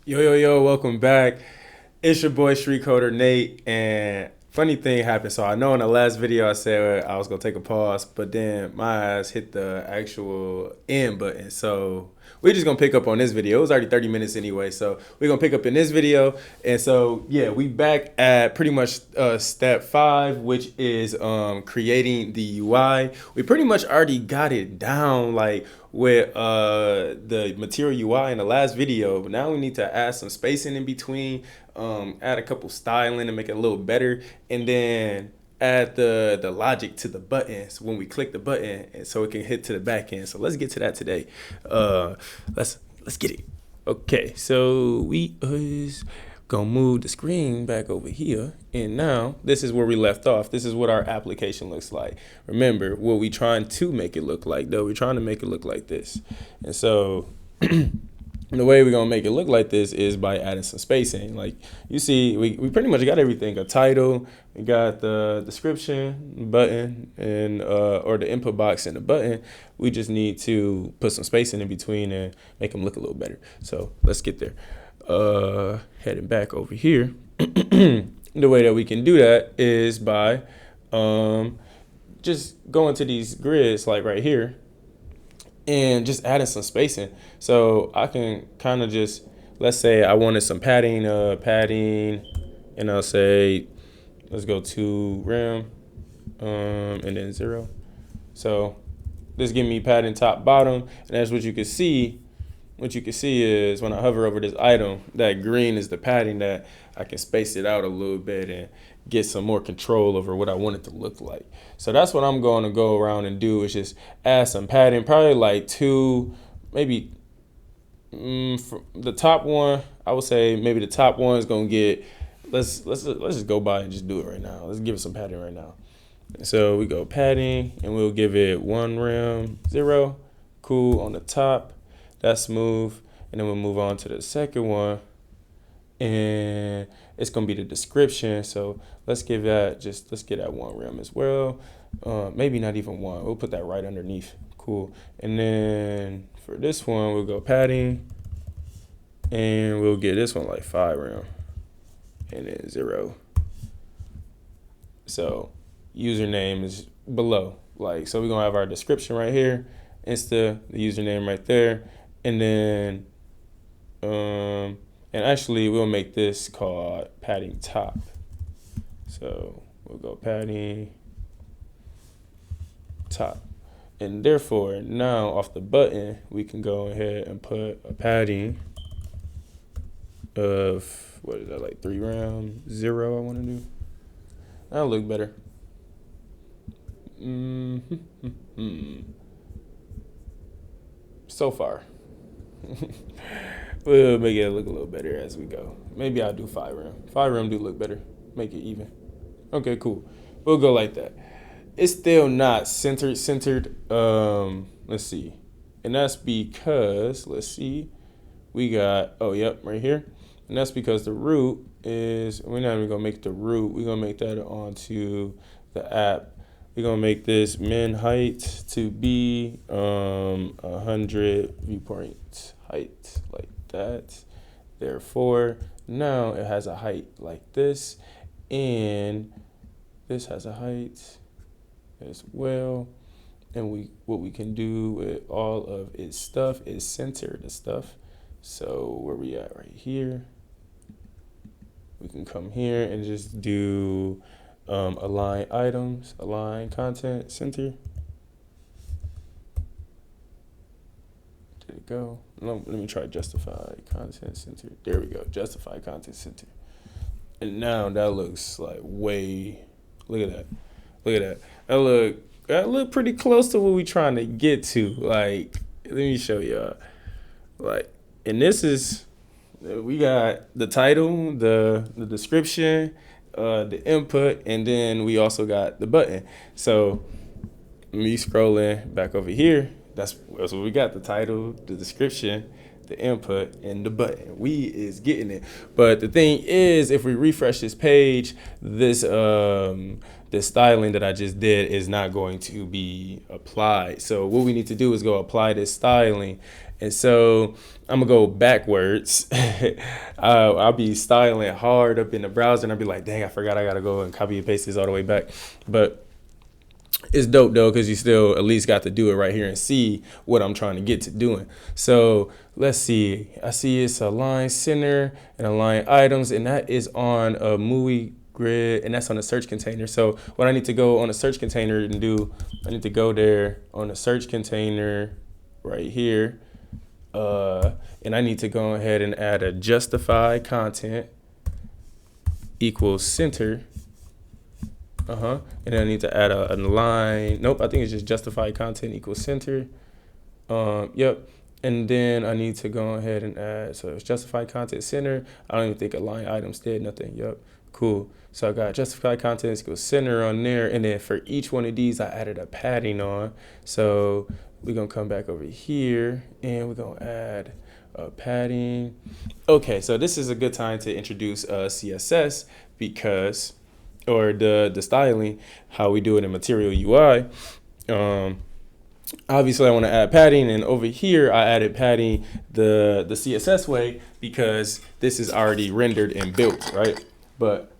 Yo, welcome back. It's your boy streetcodernate, and funny thing happened. So I know in the last video I said I was gonna take a pause, but then my ass hit the actual end button. So we're just gonna pick up on this video. It was already 30 minutes anyway, so we're gonna pick up in this video. And so yeah, we back at pretty much step 5, which is creating the UI. We pretty much already got it down, like with the material UI in the last video. But now we need to add some spacing in between, add a couple styling to make it a little better, and then add the logic to the buttons when we click the button, and so it can hit to the back end. So let's get to that today. Let's get it. Okay, so we is gonna move the screen back over here, and now this is where we left off. This is what our application looks like. Remember what we trying to make it look like, though. We're trying to make it look like this. And so the way we're gonna make it look like this is by adding some spacing. Like you see, we pretty much got everything: a title, we got the description button, and or the input box and the button. We just need to put some spacing in between and make them look a little better. So let's get there. Heading back over here, the way that we can do that is by just going to these grids like right here and just adding some spacing. So I can kind of just, let's say I wanted some padding, and I'll say, let's go to rem, and then 0. So this give me padding top, bottom, and that's what you can see. What you can see is when I hover over this item, that green is the padding that I can space it out a little bit and get some more control over what I want it to look like. So that's what I'm going to go around and do, is just add some padding, probably like 2, maybe for the top one. I would say maybe the top one is going to get, let's just go by and just do it right now. Let's give it some padding right now. So we go padding, and we'll give it 1 rem 0, cool on the top. That's smooth, and then we'll move on to the second one, and it's gonna be the description. So let's give that, let's get that 1 rem as well. Maybe not even 1. We'll put that right underneath. Cool. And then for this one, we'll go padding, and we'll get this one like 5 rem, and then 0. So username is below. Like, so we're gonna have our description right here, Insta, the username right there. And then, and actually we'll make this called padding top. So we'll go padding top. And therefore now off the button, we can go ahead and put a padding of, what is that, like 3 rem 0 I want to do. That'll look better. So far. We'll make it look a little better as we go. Maybe I'll do 5 rem. 5 rem do look better. Make it even. Okay, cool. We'll go like that. It's still not centered. Let's see. And that's because, let's see, we got, oh, yep, right here. And that's because the root is, we're not even gonna make the root. We're gonna make that onto the app. We're gonna make this min height to be 100 viewpoint height, like that. Therefore, now it has a height like this, and this has a height as well. And what we can do with all of its stuff is center the stuff. So where we at right here, we can come here and just do align items, align content, center. Did it go? No, let me try justify content center. There we go, justify content center. And now that looks like way, look at that. Look at that. That look pretty close to what we trying to get to. Like, let me show y'all. Like, and this is, we got the title, the description, the input, and then we also got the button. So me scrolling back over here, that's what we got: the title, the description, the input, and the button. We is getting it. But the thing is, if we refresh this page, this styling that I just did is not going to be applied. So what we need to do is go apply this styling, And so I'm gonna go backwards. I'll be styling hard up in the browser, and I'll be like, dang, I forgot I gotta go and copy and paste this all the way back. But it's dope though, because you still at least got to do it right here and see what I'm trying to get to doing. So let's see. I see it's align center and align items, and that is on a movie grid, and that's on a search container. So what I need to go on a search container and do, I need to go there on a search container right here. And I need to go ahead and add a justify content equals center. And then I need to add a line. Nope, I think it's just justify content equals center. Yep. And then I need to go ahead and add, so it's justify content center. I don't even think align items did nothing. Yep. Cool. So I got justify content equals center on there. And then for each one of these, I added a padding on. So we're going to come back over here and we're going to add a padding. Okay, so this is a good time to introduce CSS because, or the styling, how we do it in Material UI. Obviously I want to add padding, and over here I added padding the CSS way because this is already rendered and built, right? But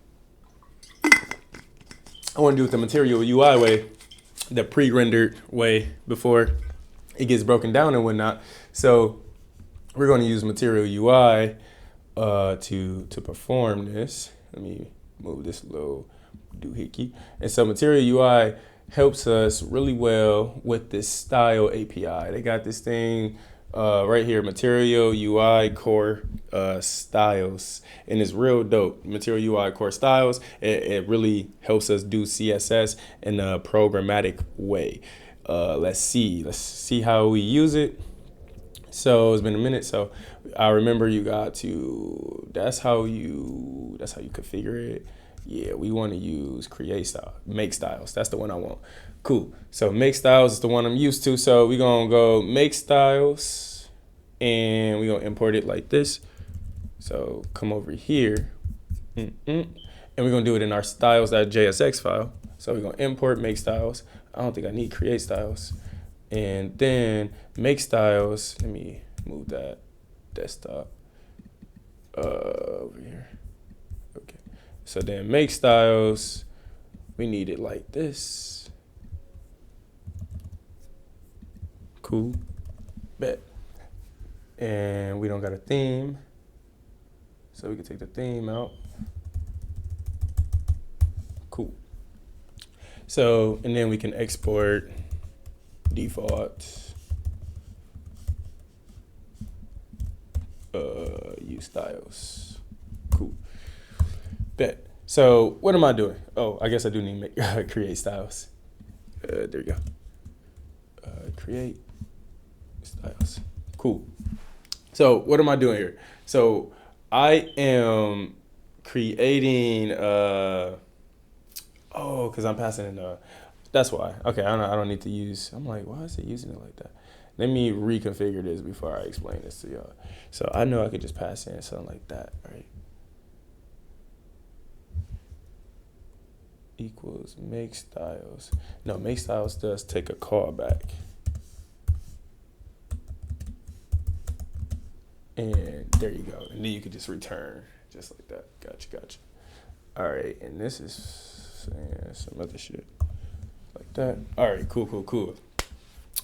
I want to do it the Material UI way, the pre-rendered way before it gets broken down and whatnot. So we're going to use Material UI to perform this. Let me move this little doohickey. And so Material UI helps us really well with this style API. They got this thing right here, Material UI Core Styles, and it's real dope. Material UI Core Styles, it really helps us do CSS in a programmatic way. Let's see how we use it. So it's been a minute. So I remember you got to, that's how you configure it. Yeah, we want to use create style, make styles. That's the one I want. Cool. So make styles is the one I'm used to. So we're going to go make styles and we're going to import it like this. So come over here and we're going to do it in our styles.jsx file. So we're going to import make styles. I don't think I need create styles. And then make styles, let me move that desktop over here. Okay. So then make styles, we need it like this. Cool. Bet. And we don't got a theme. So we can take the theme out. Cool. So, and then we can export default use styles. Cool. Bet. So what am I doing? Oh, I guess I do need to make create styles. There we go. Create styles. Cool. So what am I doing here? So I am creating because I'm passing in that's why. Okay, I don't need to use, I'm like, why is it using it like that? Let me reconfigure this before I explain this to y'all. So I know I could just pass in something like that, right? Equals make styles. No, make styles does take a callback. And there you go. And then you could just return just like that. Gotcha. All right, and this is some other shit like that. All right, cool.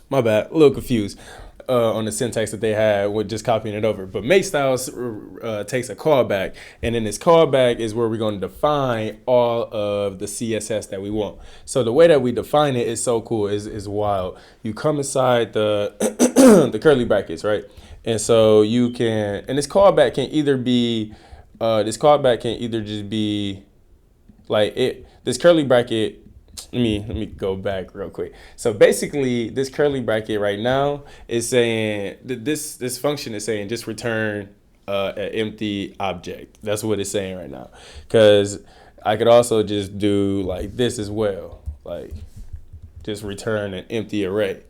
My bad, a little confused on the syntax that they had with just copying it over. But make styles takes a callback, and then this callback is where we're going to define all of the CSS that we want. So the way that we define it is so cool, is wild. You come inside the the curly brackets, right? And so you can, and this callback can either just be like it. This curly bracket. Let me go back real quick. So basically, this curly bracket right now is saying this function is saying just return an empty object. That's what it's saying right now. Because I could also just do like this as well, like just return an empty array.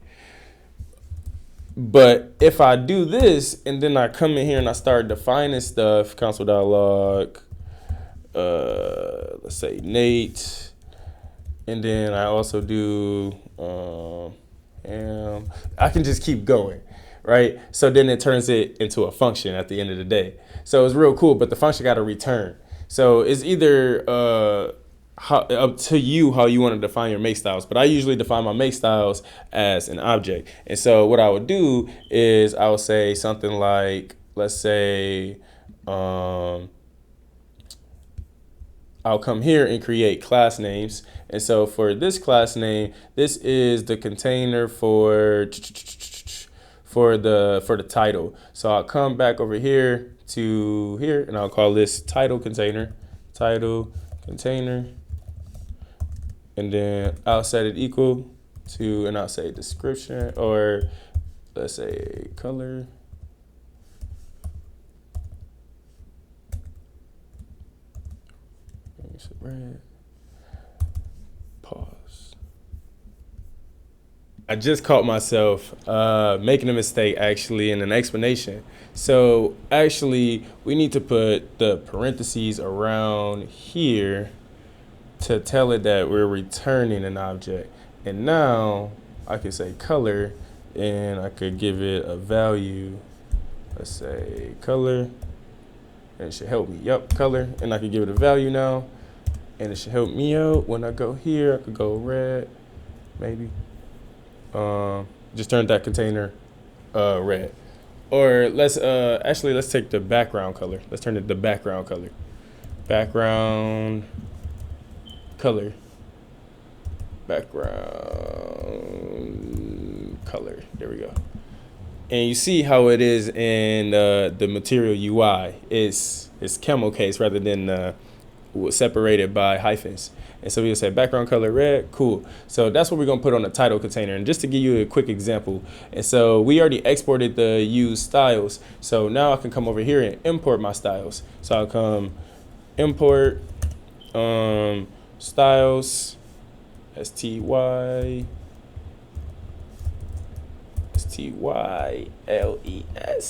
But if I do this and then I come in here and I start defining stuff, console dialog, let's say Nate. And then I also do, I can just keep going. right? So then it turns it into a function at the end of the day. So it's real cool, but the function got to return. So it's either up to you how you want to define your make styles, but I usually define my make styles as an object. And so what I would do is I would say something like, let's say, I'll come here and create class names. And so for this class name, this is the container for the title. So I'll come back over here to here and I'll call this title container. And then I'll set it equal to, and I'll say description, or let's say color. Red. Pause. I just caught myself making a mistake actually in an explanation. So actually we need to put the parentheses around here to tell it that we're returning an object. And now I could say color and I could give it a value. Let's say color, and it should help me. Yep, color, and I could give it a value now. And it should help me out. When I go here, I could go red, maybe. Just turn that container red. Or let's take the background color. Let's turn it the background color. Background color. There we go. And you see how it is in the material UI. It's camel case rather than separated by hyphens. And so we'll say background color red, cool. So that's what we're gonna put on the title container. And just to give you a quick example, and so we already exported the used styles. So now I can come over here and import my styles. So I'll come import styles, STYLES,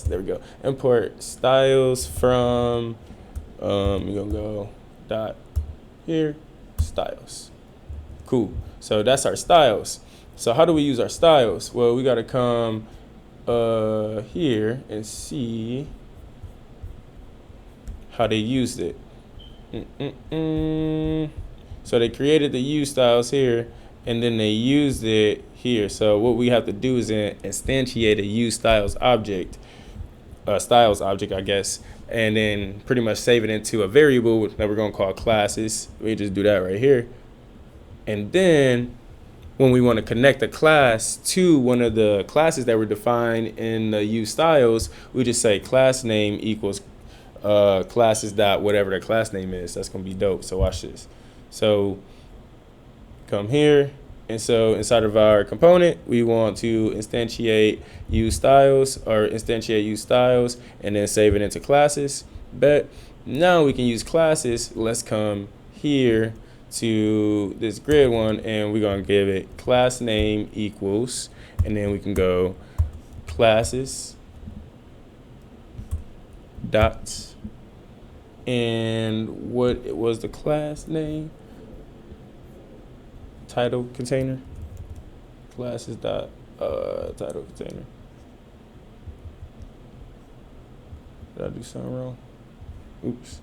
there we go. Import styles from, we're gonna go dot here, styles. Cool. So that's our styles. So how do we use our styles? Well, we gotta come here and see how they used it. So they created the use styles here, and then they used it here. So what we have to do is instantiate a use styles object, I guess, and then pretty much save it into a variable that we're gonna call classes. We just do that right here. And then when we want to connect a class to one of the classes that were defined in the use styles, we just say class name equals classes dot whatever the class name is. That's gonna be dope. So watch this. So come here, and so inside of our component, we want to instantiate use styles, and then save it into classes. But now we can use classes. Let's come here to this grid one, and we're gonna give it class name equals, and then we can go classes dot, and what was the class name? Title container. Classes dot title container. Did I do something wrong? Oops.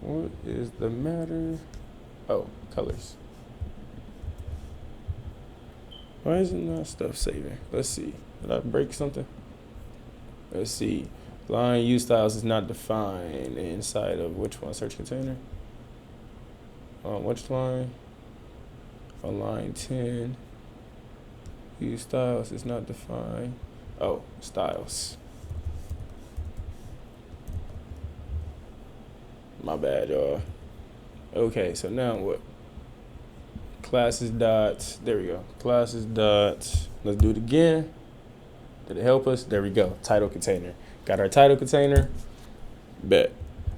What is the matter? Oh, colors. Why isn't that stuff saving? Let's see. Did I break something? Let's see. Line use styles is not defined inside of which one? Search container. Which line? On line 10. Use styles is not defined. Oh, styles. My bad, y'all. Okay, so now what? Classes dot, there we go. Classes dot, let's do it again. Did it help us? There we go, title container. Got our title container, bet.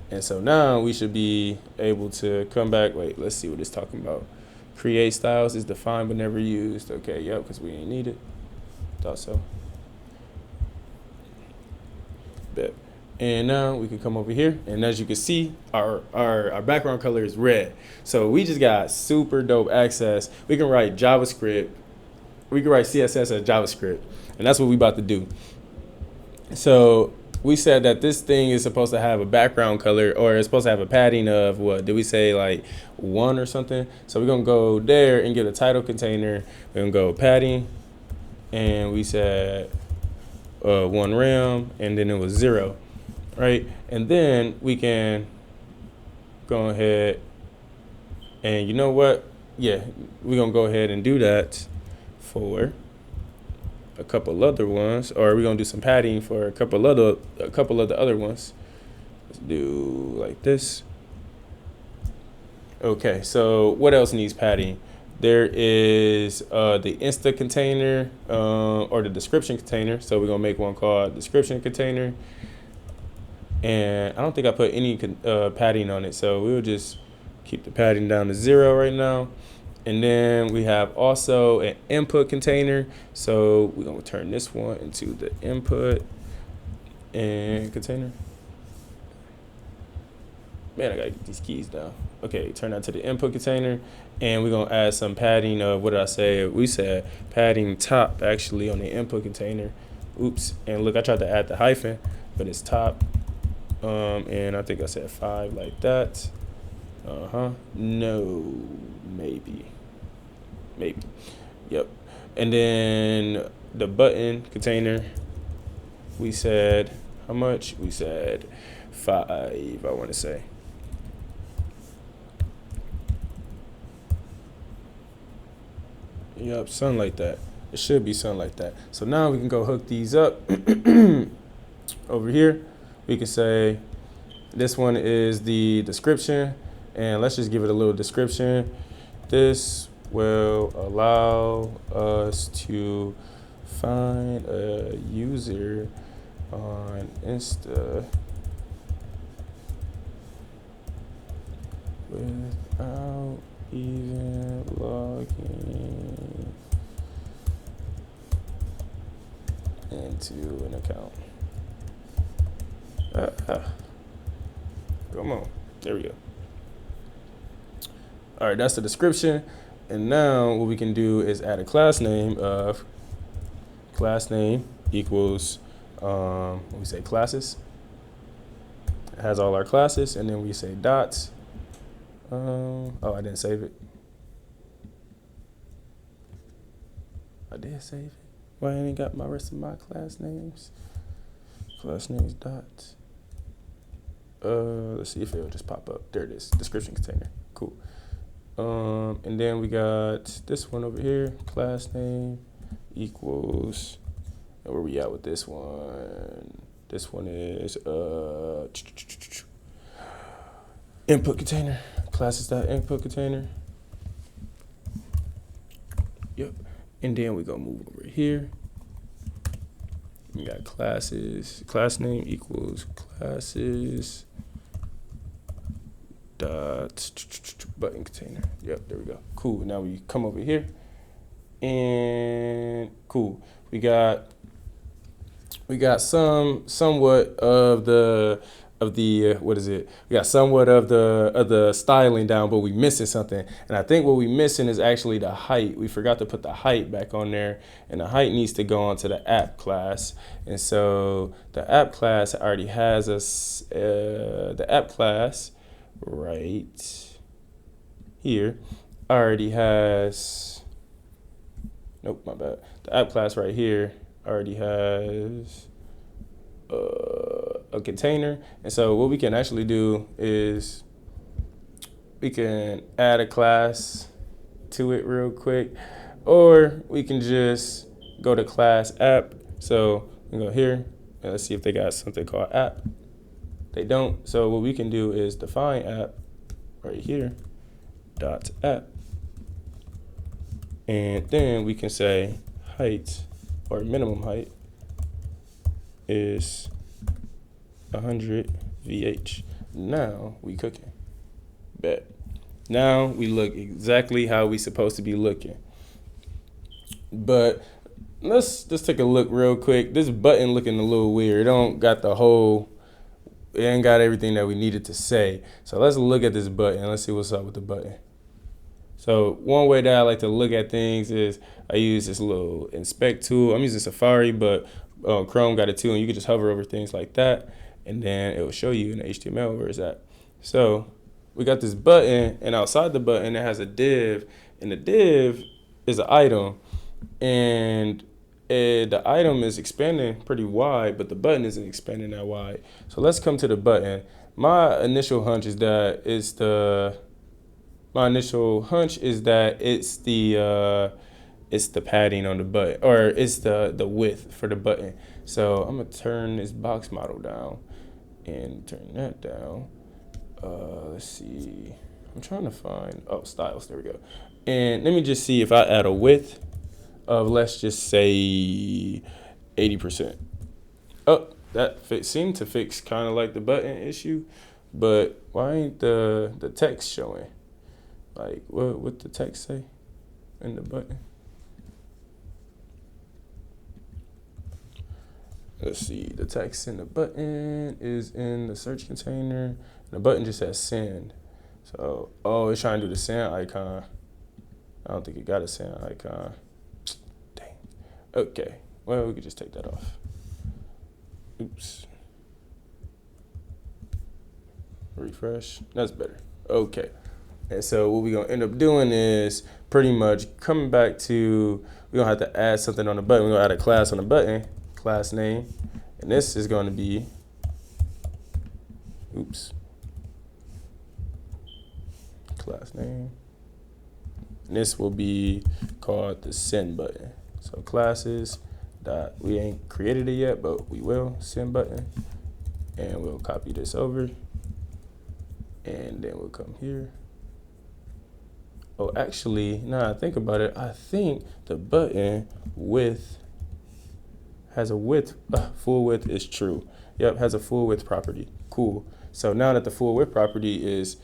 And so now we should be able to come back. Wait, let's see what it's talking about. Create styles is defined but never used. Okay, yep, because we ain't need it. Thought so. Bet. And now we can come over here, and as you can see, our background color is red. So we just got super dope access. We can write JavaScript. We can write CSS as JavaScript, and that's what we about to do. So we said that this thing is supposed to have a background color, or it's supposed to have a padding of what? Did we say like 1 or something? So we're gonna go there and get a title container. We're gonna go padding, and we said 1 rem, and then it was 0. Right, and then we can go ahead and you know what? Yeah, we're gonna go ahead and do that for a couple other ones, or we're gonna do some padding for a couple of the other ones. Let's do like this. Okay, so what else needs padding? There is the Insta container or the description container. So we're gonna make one called description container. And I don't think I put any padding on it, so we'll just keep the padding down to 0 right now. And then we have also an input container, so we're gonna turn this one into the input and container. Man, I gotta get these keys down. Okay, turn that to the input container, and we're gonna add some padding of, what did I say? We said padding top actually on the input container. Oops, and look, I tried to add the hyphen, but it's top. And I think I said 5 like that. No, maybe. Yep. And then the button container, we said how much? We said 5, I want to say. Yep, something like that. It should be something like that. So now we can go hook these up over here. We can say this one is the description, and let's just give it a little description. This will allow us to find a user on Insta without even logging into an account. Come on, there we go. All right, that's the description. And now what we can do is add a class name of class name equals, we say classes. It has all our classes, and then we say dots. Oh, I didn't save it. I did save it. Why I ain't got my rest of my class names? Class names dots. Let's see if it'll just pop up. There it is, description container. Cool. And then we got this one over here, class name equals, where we at with this one? This one is input container, classes.input container. Yep. And then we go move over here. We got classes, class name equals classes dot button container. Yep, there we go. Cool. Now we come over here, and cool. We got somewhat of the what is it? We got somewhat of the styling down, but we missing something. And I think what we missing is actually the height. We forgot to put the height back on there, and the height needs to go onto the app class. And so the app class already has us the app class right here already has, nope, my bad. The app class right here already has a container. And so what we can actually do is we can add a class to it real quick, or we can just go to class app. So we go here and let's see if they got something called app. They don't. So what we can do is define app right here, dot app. And then we can say height, or minimum height, is 100 VH. Now we cooking. Bet. Now we look exactly how we supposed to be looking. But let's just take a look real quick. This button looking a little weird. It don't got the whole it ain't got everything that we needed to say. So let's look at this button. Let's see what's up with the button. So one way that I like to look at things is I use this little inspect tool. I'm using Safari, but Chrome got it too, and you can just hover over things like that, and then it will show you in the HTML where it's at. So we got this button, and outside the button it has a div, and the div is an item, and the item is expanding pretty wide, but the button isn't expanding that wide. So let's come to the button. My initial hunch is that it's the padding on the button, or it's the width for the button. So I'm gonna turn this box model down and turn that down. Let's see. I'm trying to find styles. There we go. And let me just see if I add a width of, let's just say 80%. Oh, that seemed to fix kind of like the button issue, but why ain't the text showing? Like what the text say in the button? Let's see, the text in the button is in the search container, and the button just says send. So, it's trying to do the send icon. I don't think it got a send icon. Dang. Okay, well, we could just take that off. Oops. Refresh, that's better. Okay, and so what we're gonna end up doing is pretty much coming back to, we're gonna have to add something on the button. We're gonna add a class on the button, class name, and this is gonna be, class name. And this will be called the send button. So classes dot, we ain't created it yet, but we will, send button. And we'll copy this over. And then we'll come here. Oh, actually, now I think about it, I think the button width has a width, full width is true. Yep, has a full width property. Cool. So now that the full width property is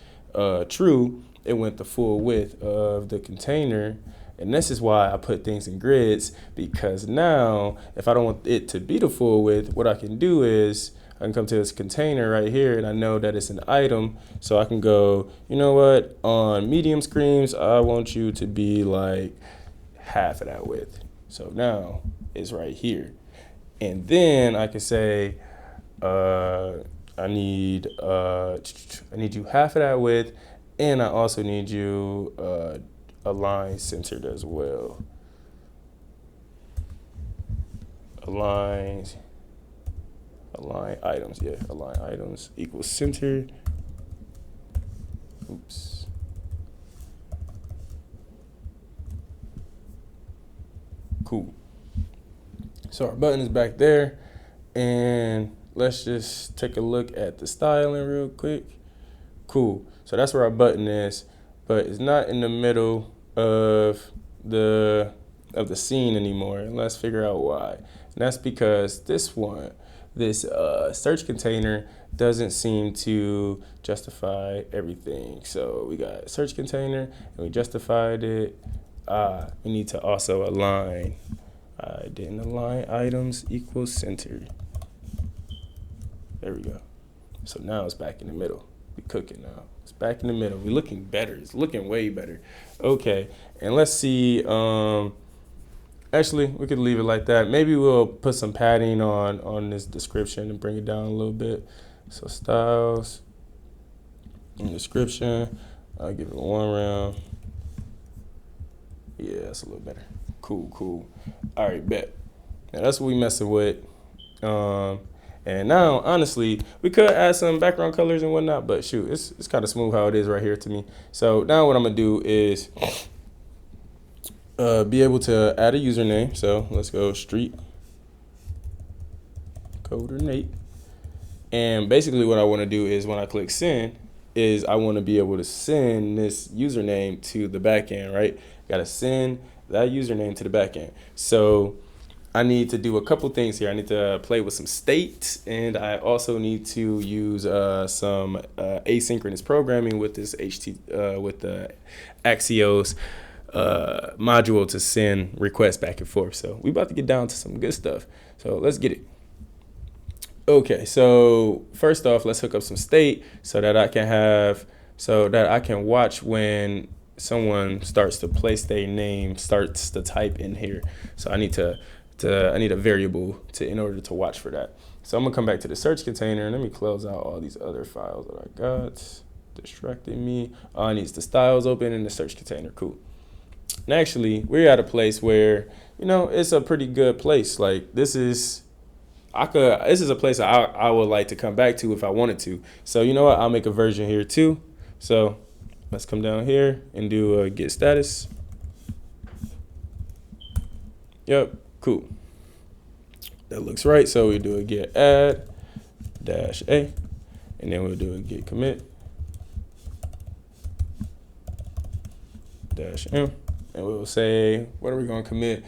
true, it went the full width of the container. And this is why I put things in grids, because now if I don't want it to be the full width, what I can do is I can come to this container right here, and I know that it's an item. So I can go, you know what, on medium screens, I want you to be like half of that width. So now it's right here. And then I can say, I need you half of that width, and I also need you align centered as well. Align items, yeah, align items equals center. Oops. Cool. So our button is back there, and let's just take a look at the styling real quick. Cool. So that's where our button is, but it's not in the middle of the scene anymore. And let's figure out why. And that's because this search container doesn't seem to justify everything. So we got search container, and we justified it. We need to also align. I didn't align items equals center. There we go. So now it's back in the middle. We cooking now. It's back in the middle. We're looking better. It's looking way better. Okay, and let's see. Actually, we could leave it like that. Maybe we'll put some padding on this description and bring it down a little bit. So styles and description. I'll give it 1 round. Yeah, that's a little better. Cool. All right, bet. Now that's what we messing with. And now, honestly, we could add some background colors and whatnot, but shoot, it's kind of smooth how it is right here to me. So now what I'm gonna do is be able to add a username. So let's go streetcodernate. And basically what I wanna do is when I click send, is I wanna be able to send this username to the backend, right? Gotta send that username to the backend. So I need to do a couple things here. I need to play with some state, and I also need to use some asynchronous programming with this with the Axios module to send requests back and forth. So we about to get down to some good stuff. So let's get it. Okay, so first off, let's hook up some state so that I can watch when someone starts to place their name, starts to type in here. So I need I need a variable in order to watch for that. So I'm gonna come back to the search container and let me close out all these other files that I got. Distracting me. All I need is the styles open in the search container. Cool. And actually, we're at a place where, it's a pretty good place. Like this is a place I would like to come back to if I wanted to. So you know what? I'll make a version here too. So let's come down here and do a get status. Yep, cool. That looks right. So we do a get add -a, and then we'll do a get commit -m, and we'll say, what are we gonna commit?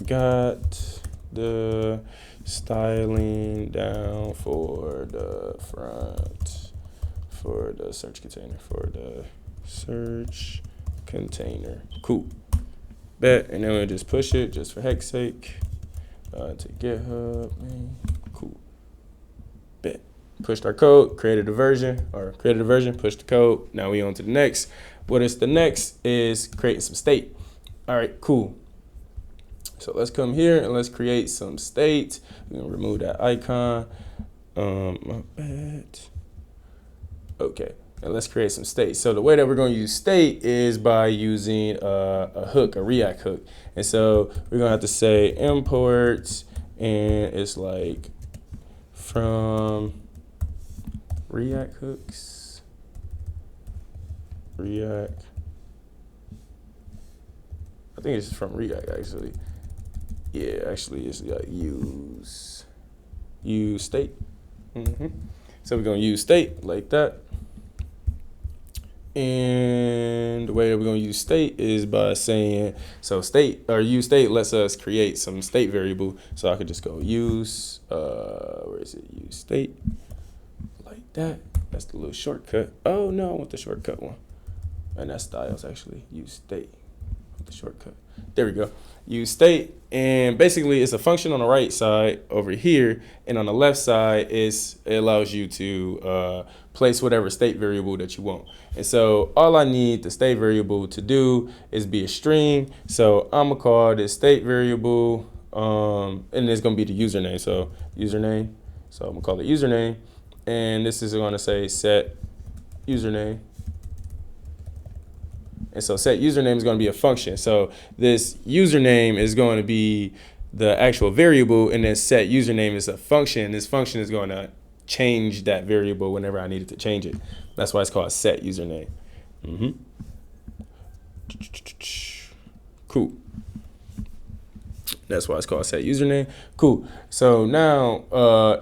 Got the styling down for the front, for the search container, cool. Bet, and then we'll just push it just for heck's sake to GitHub, man. Cool. Bet. Pushed our code, created a version, pushed the code. Now we on to the next. What is the next is creating some state. All right, cool. So let's come here and let's create some state. We're gonna remove that icon. My bad. Okay, and let's create some state. So the way that we're gonna use state is by using a hook, a React hook. And so we're gonna have to say import, and it's like from React hooks, React. I think it's from React actually. Yeah, actually it's use state. So we're gonna use state like that. And the way that we're gonna use state is by saying, so state or use state lets us create some state variable. So I could just go use, where is it? Use state like that. That's the little shortcut. Oh no, I want the shortcut one. And that's styles actually. Use state with the shortcut. There we go. Use state, and basically it's a function on the right side over here, and on the left side it allows you to place whatever state variable that you want. And so all I need the state variable to do is be a string. So I'm gonna call this state variable, and it's gonna be the username. So username. So I'm gonna call it username, and this is gonna say set username. And so set username is going to be a function. So this username is going to be the actual variable, and then set username is a function. This function is going to change that variable whenever I need it to change it. That's why it's called set username. Cool. That's why it's called set username. Cool. So now,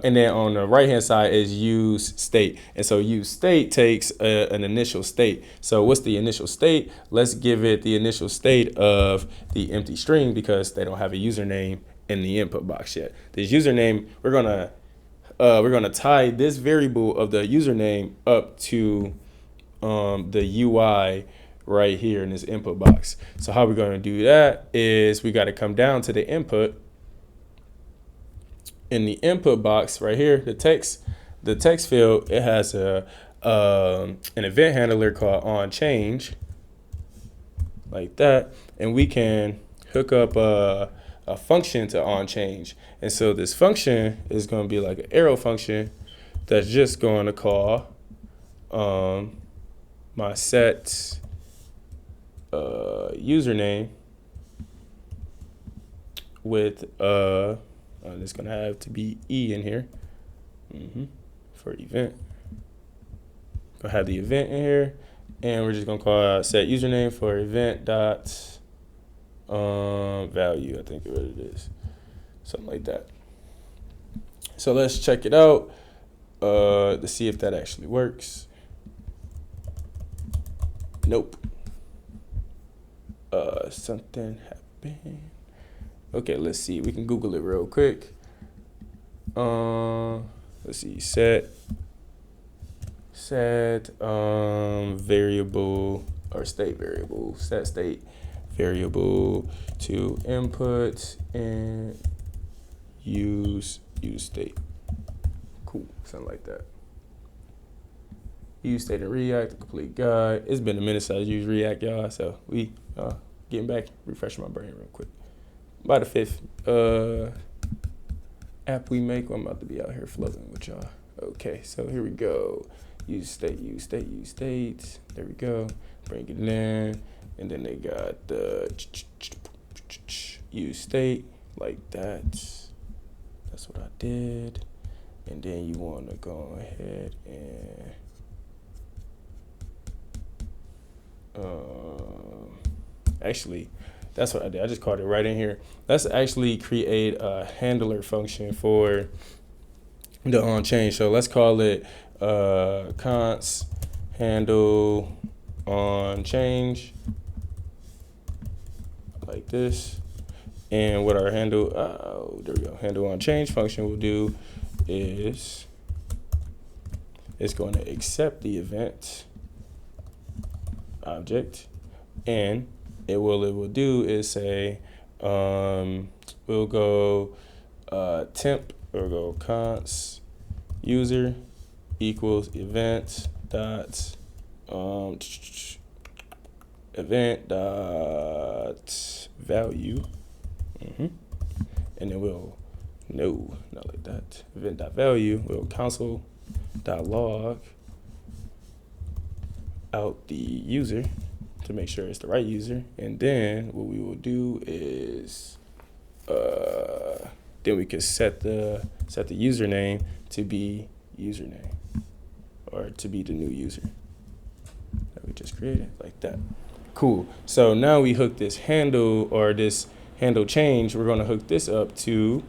and then on the right hand side is use state. And so use state takes an initial state. So what's the initial state? Let's give it the initial state of the empty string because they don't have a username in the input box yet. This username, we're gonna tie this variable of the username up to the UI right here in this input box. So how we're going to do that is we got to come down to the input. In the input box right here, the text field, it has an event handler called onChange like that, and we can hook up a function to onChange. And so this function is going to be like an arrow function that's just going to call my set username with it's gonna have to be E in here for event. Gonna have the event in here, and we're just gonna call set username for event dot value. I think what it is, something like that. So let's check it out to see if that actually works. Nope. Something happened. Okay, let's see. We can Google it real quick. Let's see. Set variable or state variable. Set state variable to input and use use state. Cool, something like that. Use state in React, the complete guide. It's been a minute since I used React, y'all, so we getting back, refreshing my brain real quick. By the 5th app we make, I'm about to be out here floating with y'all. Okay, so here we go. Use state, use state, use state. There we go. Bring it in, and then they got the use state like that. That's what I did. And then you want to go ahead and actually, that's what I did. I just called it right in here. Let's actually create a handler function for the on change. So let's call it const handle on change like this. And what our handle, there we go, handle on change function will do is it's going to accept the event object, and it will do is say we'll go temp, or go const user equals event dot event dot value, and then we'll not like that, event dot value, we'll console dot log out the user to make sure it's the right user, and then what we will do is then we can set the username to be username, or to be the new user that we just created, like that. Cool. So now we hook this handle, or this handle change, we're going to hook this up to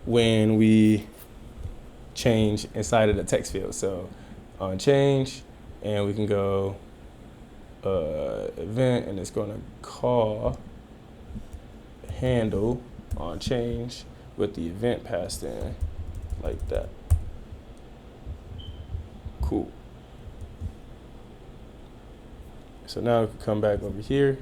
when we change inside of the text field. So on change, and we can go event, and it's going to call handle on change with the event passed in like that. Cool. So now we can come back over here.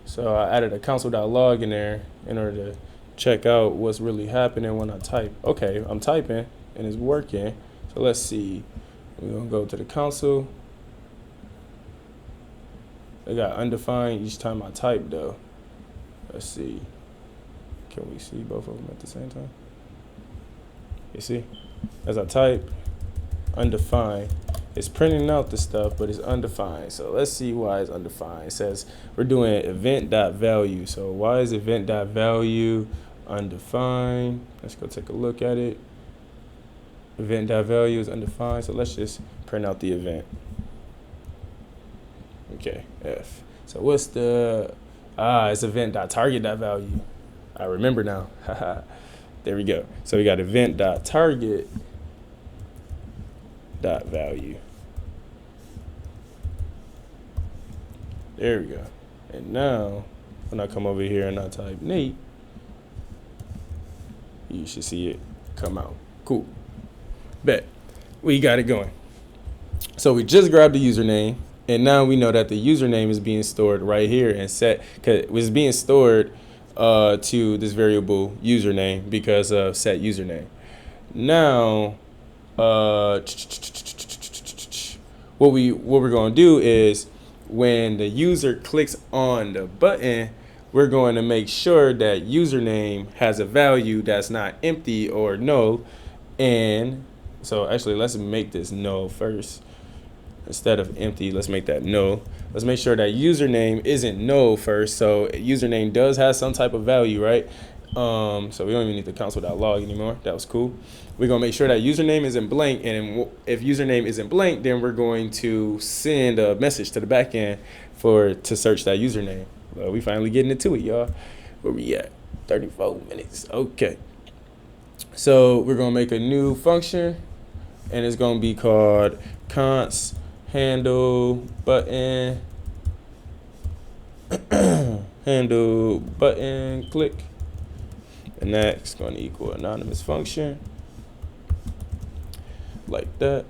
So I added a console.log in there in order to check out what's really happening when I type. Okay, I'm typing and it's working. So let's see. We're gonna go to the console. I got undefined each time I type though. Let's see. Can we see both of them at the same time? You see? As I type, undefined. It's printing out the stuff, but it's undefined. So let's see why it's undefined. It says we're doing event.value. So why is event.value undefined? Let's go take a look at it. Event.value is undefined. So let's just print out the event. Okay, F. So what's the, it's event.target.value. I remember now. There we go. So we got event.target.value. There we go. And now, when I come over here and I type Nate, you should see it come out. Cool. Bet. We got it going. So we just grabbed the username, and now we know that the username is being stored right here and set, because it was being stored to this variable username because of set username. Now, what we're going to do is when the user clicks on the button, we're going to make sure that username has a value that's not empty or null. And so actually, let's make this null first. Instead of empty, let's make that null. Let's make sure that username isn't null first. So username does have some type of value, right? So we don't even need the console.log anymore. That was cool. We're going to make sure that username isn't blank. And if username isn't blank, then we're going to send a message to the backend to search that username. Well, we finally getting into it, y'all. Where we at? 34 minutes. Okay. So we're going to make a new function, and it's going to be called const handle button handle button click, and that's going to equal anonymous function like that.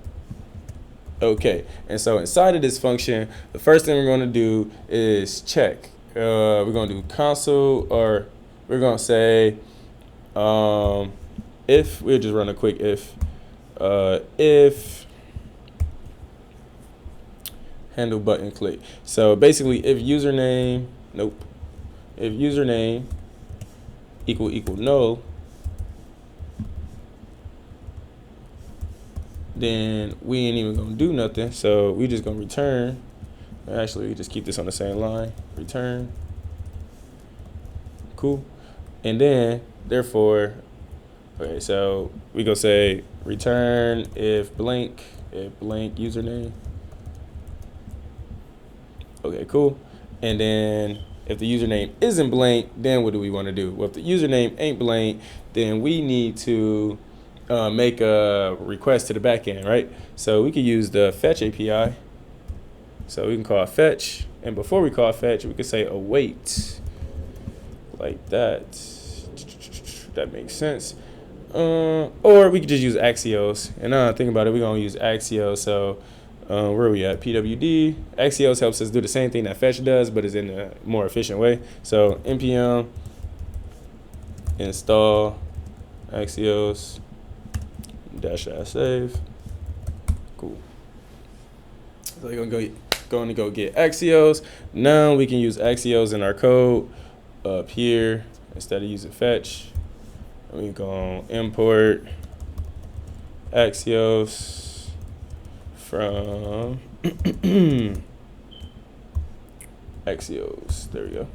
Okay, and so inside of this function, the first thing we're going to do is check. We're going to do console, or we're going to say if, we'll just run a quick if handle button click. So basically, if username, if username equal null, then we ain't even gonna do nothing. So we just gonna return. Actually, we just keep this on the same line. Return. Cool. And then, therefore, okay, so we go say return if blank username. Okay, cool. And then if the username isn't blank, then what do we want to do? Well, if the username ain't blank, then we need to make a request to the backend, right? So we could use the fetch API. So we can call fetch, and before we call fetch, we could say await, like that. That makes sense. Or we could just use Axios. And think about it, we're gonna use Axios. So where are we at? PWD. Axios helps us do the same thing that fetch does, but is in a more efficient way. So npm install Axios -save. Cool. So you're going to go get Axios. Now we can use Axios in our code up here instead of using fetch. And we go import Axios from Axios. There we go.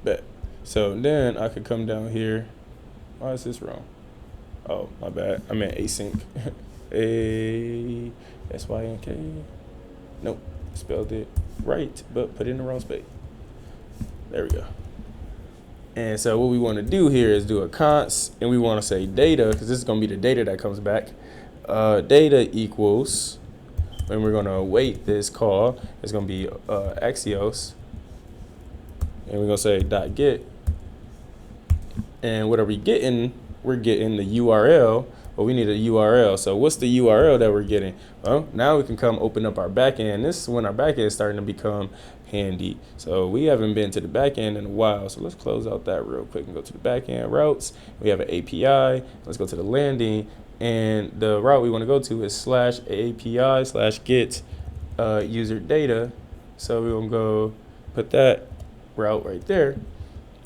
Bet. So then I could come down here. Why is this wrong? Oh, my bad. I meant async. A-S-Y-N-K. Nope. Spelled it right, but put it in the wrong space. There we go. And so what we want to do here is do a const, and we want to say data, because this is going to be the data that comes back. Data equals, and we're going to await this call. It's going to be Axios. And we're going to say .get. And what are we getting? We're getting the URL, but we need a URL. So what's the URL that we're getting? Well, now we can come open up our backend. This is when our backend is starting to become handy. So we haven't been to the backend in a while. So let's close out that real quick and go to the backend routes. We have an API. Let's go to the landing. And the route we want to go to is /API/get user data. So we're going to go put that route right there.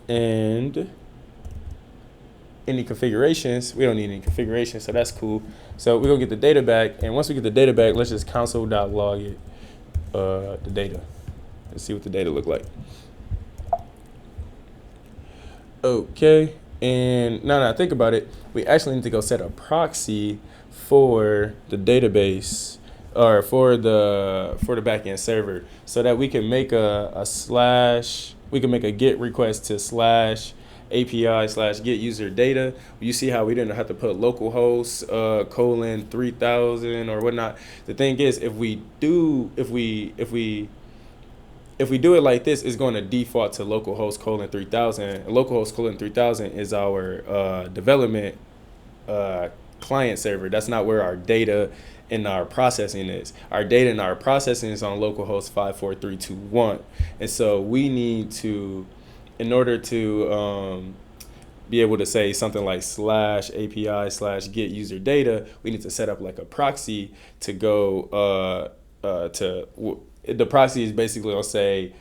And any configurations, we don't need any configurations, so that's cool. So we're gonna get the data back, and once we get the data back, let's just console.log it, the data. Let's see what the data look like. Okay, and now that I think about it, we actually need to go set a proxy for the database, or for the backend server, so that we can make we can make a GET request to /API/get user data. You see how we didn't have to put localhost :3000 or whatnot. The thing is, if we do it like this, it's going to default to localhost :3000. And localhost :3000 is our development client server. That's not where our data and our processing is. Our data and our processing is on localhost 54321. And so we need to, in order to be able to say something like /API/get user data, we need to set up like a proxy to go the proxy is basically gonna say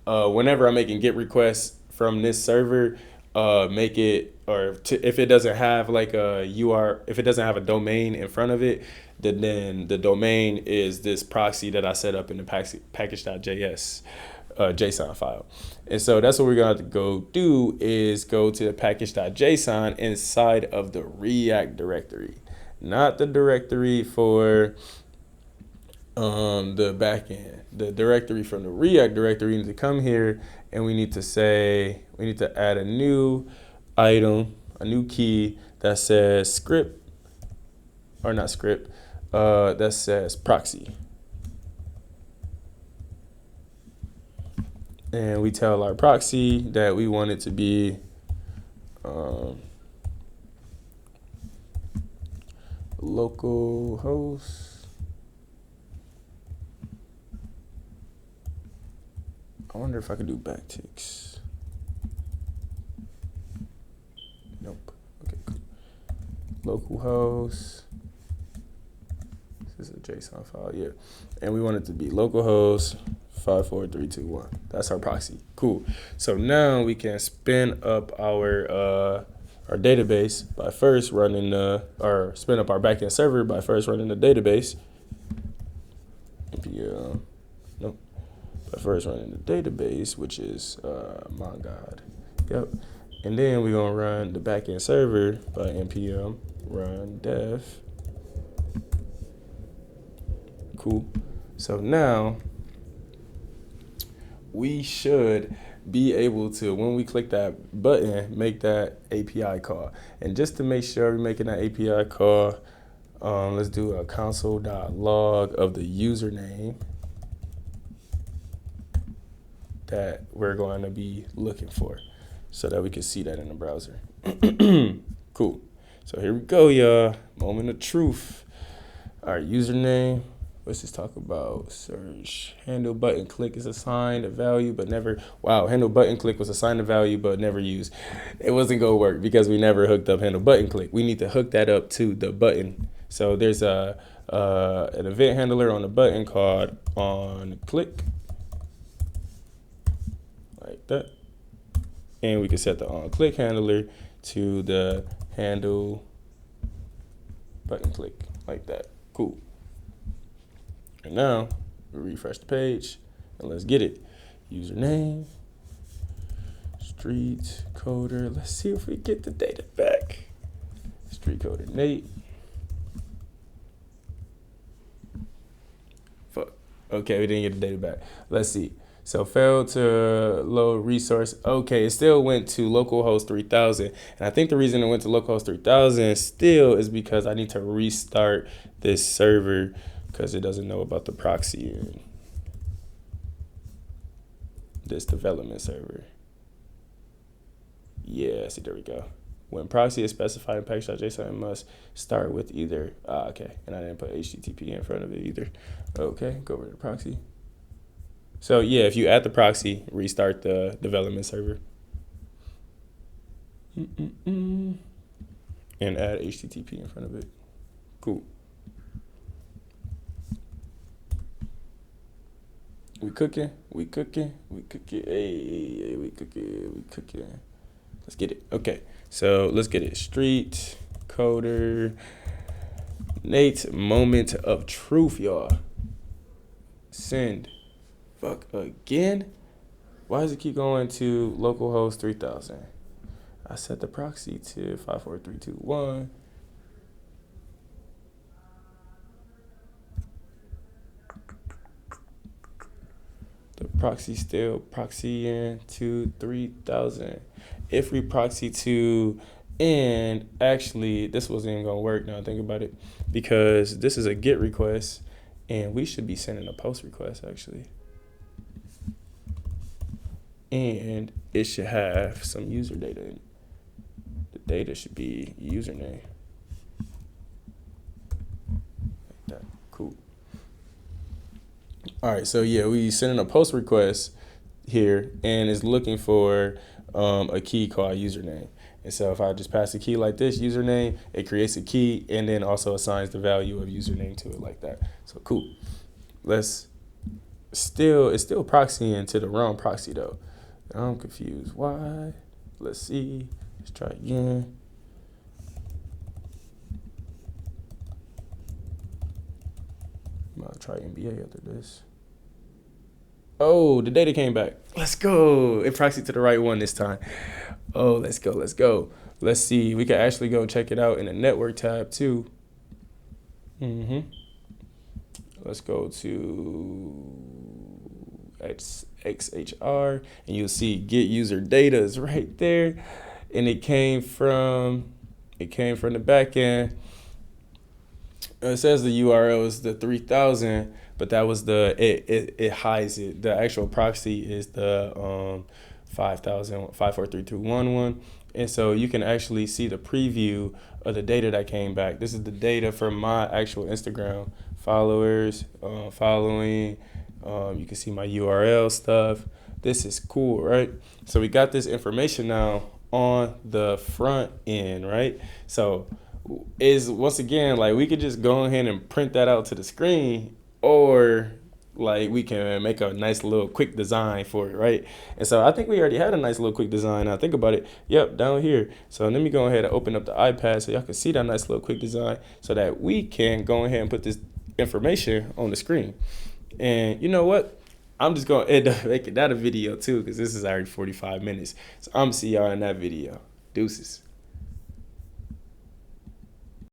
whenever I'm making GET requests from this server, make it, if it doesn't have like if it doesn't have a domain in front of it, then the domain is this proxy that I set up in the package.js JSON file. And so that's what we're gonna have to go do, is go to the package.json inside of the React directory, not the directory for the backend. The directory from the React directory. We need to come here and we need to add a new item, a new key that says that says proxy. And we tell our proxy that we want it to local host. I wonder if I could do backticks. Nope. Okay, cool. Local host. This is a JSON file, yeah. And we want it to be localhost 54321. That's our proxy. Cool. So now we can spin up our database by first running or spin up our backend server by first running the database. Nope. By first running the database, which is my God. Yep. And then we're gonna run the backend server by npm run dev. Cool. So now we should be able to, when we click that button, make that API call. And just to make sure we're making that API call, let's do a console.log of the username that we're going to be looking for so that we can see that in the browser. Cool. So here we go, y'all. Moment of truth. Our username. Let's just talk about search. Handle button click is assigned a value, but never. Wow, handle button click was assigned a value, but never used. It wasn't gonna work because we never hooked up handle button click. We need to hook that up to the button. So there's an event handler on the button called on click, like that, and we can set the on click handler to the handle button click, like that. Cool. And now we refresh the page and let's get it. Username, street coder. Let's see if we get the data back. Streetcodernate. Fuck. Okay, we didn't get the data back. Let's see. So failed to load resource. Okay, it still went to localhost 3000. And I think the reason it went to localhost 3000 still is because I need to restart this server because it doesn't know about the proxy and this development server. Yeah, see, there we go. When proxy is specified in package.json, it must start with either, okay, and I didn't put HTTP in front of it either. Okay, go over to the proxy. So yeah, if you add the proxy, restart the development server. And add HTTP in front of it. Cool. We cooking, hey, we cooking. Let's get it. Okay, so let's get it. Street coder Nate, moment of truth, y'all. Send. Fuck again? Why does it keep going to localhost 3000? I set the proxy to 54321. The proxy still proxying to 3000. If we proxy to, and actually this wasn't even gonna work now think about it, because this is a GET request and we should be sending a POST request actually. And it should have some user data in it. The data should be username. Like that. Cool. All right, so yeah, we sending a POST request here and it's looking for a key called username. And so if I just pass a key like this, username, it creates a key and then also assigns the value of username to it like that. So cool. It's still proxying to the wrong proxy though. I'm confused. Why? Let's see. Let's try again. I'm gonna try NBA after this. Oh, the data came back. Let's go. It proxied to the right one this time. Oh, let's go. Let's see. We can actually go check it out in the network tab too. Let's go to XHR and you'll see get user data is right there. And it came from the backend. It says the URL is the 3000, but that was it hides it. The actual proxy is the 5,543,211. And so you can actually see the preview of the data that came back. This is the data from my actual Instagram followers, following. You can see my URL stuff. This is cool, right? So we got this information now on the front end, right? So is once again, like, we could just go ahead and print that out to the screen, or like we can make a nice little quick design for it, right? And so I think we already had a nice little quick design. Now think about it. Yep, down here. So let me go ahead and open up the iPad so y'all can see that nice little quick design, so that we can go ahead and put this information on the screen. And you know what? I'm just going to end up making that a video too, because this is already 45 minutes. So I'm going to see y'all in that video. Deuces.